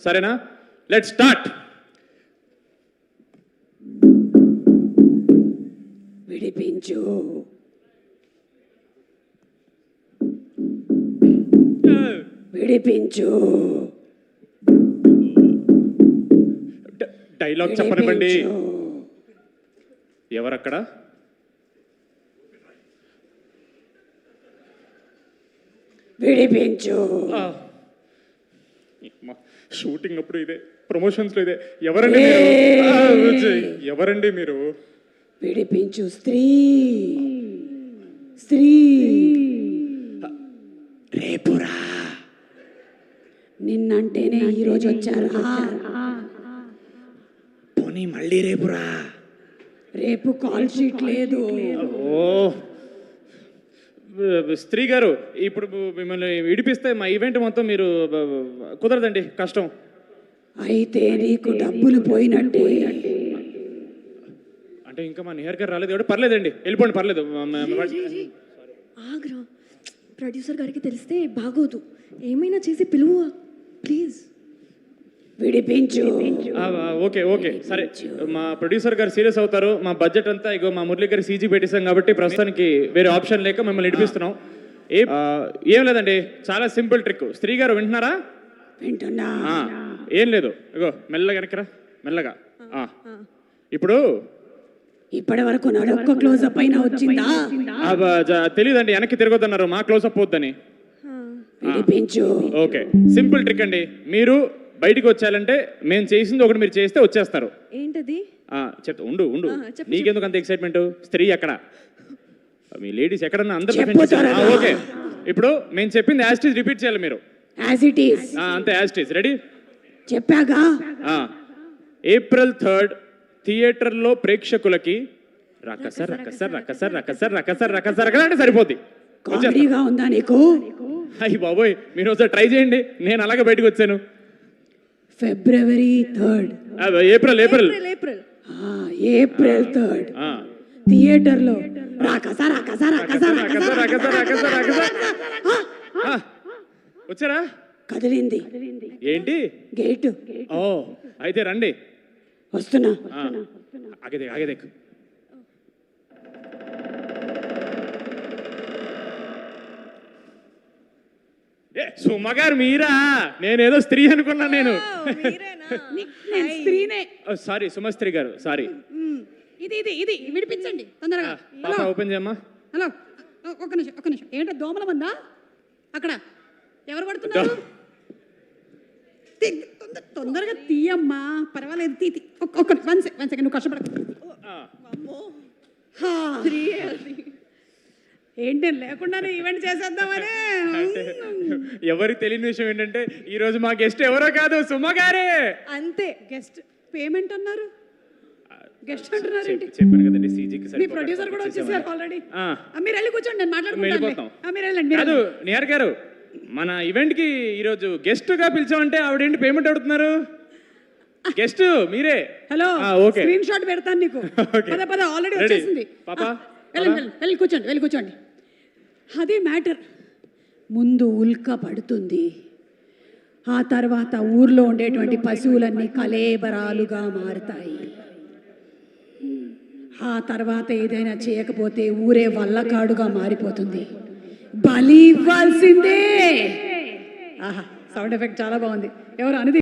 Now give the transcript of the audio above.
సరేనా? Let's start. విడిపించు. విడిపించు. డైలాగ్ చెప్పనివ్వండి. ఎవరక్కడ? విడిపించు. షూటింగ్ అప్పుడు ఇదే, ప్రమోషన్స్ లో ఇదే. ఎవరండి మీరు? ఎవరండి మీరు? విడిపించు. స్త్రీ స్త్రీ రేపురా. నిన్నంటేనే ఈరోజు వచ్చారా? పోనీ మళ్ళీ రేపురా. రేపు కాల్ షీట్ లేదు. ఓ స్త్రీ గారు, ఇప్పుడు మిమ్మల్ని విడిపిస్తే మా ఈవెంట్ మొత్తం మీరు కుదరదండి, కష్టం. అయితే నీకు డబ్బులు పోయినట్టే. అంటే ఇంకా మా నిహార్ గారు రాలేదు కాబట్టి పర్లేదండి, వెళ్ళిపోండి, పర్లేదు. ఆగ్రా, ప్రొడ్యూసర్ గారికి తెలిస్తే బాగోదు. ఏమైనా చేసి పిలువు ప్లీజ్. విడిపించు. ఓకే ఓకే సరే, మా ప్రొడ్యూసర్ గారు సీరియస్ అవుతారు. మా బడ్జెట్ అంతా ఇగో మా మురళి గారి సీజీ పెట్టేసాం కాబట్టి ప్రస్తుతానికి వేరే ఆప్షన్ లేక మిమ్మల్ని విడిపిస్తున్నాం. ఏం లేదండి, చాలా సింపుల్ ట్రిక్. స్త్రీ గారు వింటున్నారా? వింటున్నా. ఏం లేదు, ఇగో మెల్లగా వెనకరా, మెల్లగా. ఇప్పుడు ఇప్పటి వరకు నడొక్క క్లోజప్ అయినా వచ్చిందా? తెలీదండి, వెనక్కి తిరగొద్దన్నారు, మా క్లోజప్ వద్దని. విడిపించు. ఓకే, సింపుల్ ట్రిక్ అండి. మీరు బయటికి వచ్చారంటే మేము చేసింది ఒకటి మీరు చేస్తే వచ్చేస్తారు. ఏంటది? చెప్తా, ఉండు ఉండు. నీకెందుకు అంత ఎక్సైట్మెంట్? స్త్రీ ఎక్కడ? మీ లేడీస్ ఎక్కడన్నా అందరూ. ఓకే, ఇప్పుడు మేము చెప్పింది యాజ్ ఇట్ ఈజ్ రిపీట్ చేయాలి మీరు. As it is. అంతే, యాజ్ ఇట్ ఈజ్. రెడీ? చెప్పాగా. April 3rd థియేటర్లో ప్రేక్షకులకి రకసర్ రకసర్ రకసర్ రకసర్ రకసర్ రకసర్ రకసర్ అంటే సరిపోద్ది. కామెడీగా ఉందా నీకు? అయ్యి బాబోయ్, మీరు ఒకసారి ట్రై చేయండి. నేను అలాగే బయటకు వచ్చాను. February 3rd. April April April 3rd థియేటర్లో రాకసా రాకసా రాకసా రాకసా రాకసా రాకసా రాకసా. వచ్చారా? కదిలింది. ఏంటి? గేటు. ఓ అయితే రండి. వస్తున్నా. ఆగదే ఆగదే. సుమగారు మీరా? నేనేదో స్త్రీ అనుకున్నా. నేను స్త్రీనే. సారీ, సుమస్త్రీ గారు, సారీ. ఇది ఇది ఇది విడిపించండి తొందరగా. పాప ఓపెన్ చేయమ్మా. హలో, ఒక్క నిమిషం ఒక్క నిమిషం. ఏంటో దోమల మందా అక్కడ? ఎవరు పడుతున్నారు? తొందరగా తీయమ్మా, పర్వాలేదు, తీ. ఒక్క వన్ సెకండ్, నువ్వు కష్టపడ. ఏంటి లేకుండానే ఈవెంట్ చేసేద్దామని. ఎవరికి తెలియని విషయం ఏంటంటే ఈ రోజు మా గెస్ట్ ఎవరో కాదు, సుమగారే. అంతే. గెస్ట్ పేమెంట్ అన్నారు, గెస్ట్ అంటున్నారు. చెప్పాను కదండి, సీజీకి మీ ప్రొడ్యూసర్ కూడా వచ్చేసారు ఆల్రెడీ. మీరు వెళ్ళి కూర్చోండి, నేను మాట్లాడుకుంటాను. మీరు వెళ్ళండి. కాదు నిహార్ గారు, మన ఈవెంట్ కి ఈరోజు గెస్ట్ గా పిలిచామంటే ఆవిడేంటి పేమెంట్ అడుగుతున్నారు? గెస్ట్ మీరే. హలో, ఓకే, స్క్రీన్ షాట్ పెడతాను నీకు. పద ఆల్రెడీ వచ్చేసింది. పాపా వెళ్ళి కూర్చోండి. అదే మ్యాటర్. ముందు ఉల్క పడుతుంది, ఆ తర్వాత ఊర్లో ఉండేటువంటి పశువులన్నీ కలేబరాలుగా మారుతాయి. ఆ తర్వాత ఏదైనా చేయకపోతే ఊరే వల్లకాడుగా మారిపోతుంది. బలి ఇవ్వాల్సిందే. ఆహా, సౌండ్ ఎఫెక్ట్ చాలా బాగుంది. ఎవరు అనేది